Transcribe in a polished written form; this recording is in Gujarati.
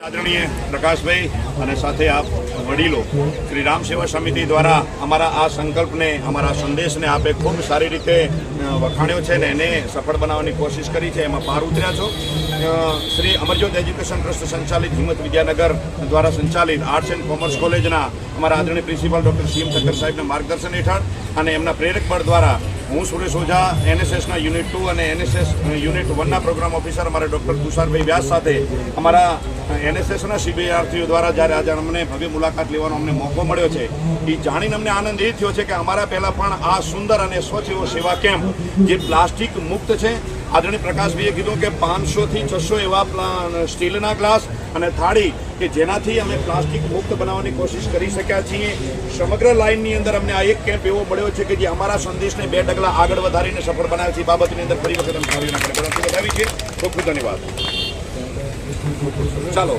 આદરણીય પ્રકાશભાઈ અને સાથે આપ વડીલો શ્રી રામ સેવા સમિતિ દ્વારા અમારા આ સંકલ્પને અમારા સંદેશને આપે ખૂબ સારી રીતે વખાણ્યો છે ને એને સફળ બનાવવાની કોશિશ કરી છે, એમાં પાર ઉતર્યા છો. શ્રી અમરજ્યોત એજ્યુકેશન ટ્રસ્ટ સંચાલિત હિંમત વિદ્યાનગર દ્વારા સંચાલિત આર્ટ્સ એન્ડ કોમર્સ કોલેજના અમારા આદરણીય પ્રિન્સિપાલ ડૉક્ટર સીએમ ઠક્કર સાહેબના માર્ગદર્શન હેઠળ અને એમના પ્રેરક બળ દ્વારા હું સુરેશ ઓઝા એનએસએસના યુનિટ 2 અને એનએસએસ યુનિટ 1ના પ્રોગ્રામ ઓફિસર અમારા ડૉક્ટર તુષારભાઈ વ્યાસ સાથે અમારા એનએસએસના શિબિરાર્થીઓ દ્વારા જ્યારે આજે અમને ભવ્ય મુલાકાત લેવાનો અમને મોકો મળ્યો છે, એ જાણીને અમને આનંદ એ થયો છે કે અમારા પહેલાં પણ આ સુંદર અને સ્વચ્છ એવો સેવા કેમ્પ જે પ્લાસ્ટિક મુક્ત છે. આદરણીય પ્રકાશભાઈએ કીધું કે 500થી 600 એવા સ્ટીલના ગ્લાસ અને થાળી કે જેનાથી અમે પ્લાસ્ટિક મુક્ત બનાવવાની કોશિશ કરી શક્યા છીએ. સમગ્ર લાઇનની અંદર અમને આ એક કેમ્પ એવો મળ્યો છે કે જે અમારા સંદેશને 2 ડગલા આગળ વધારીને સફળ બનાવે છે. એ બાબતની અંદર ફરી વખત અમે વધાવી છે. ખૂબ ખૂબ ધન્યવાદ. ચાલો.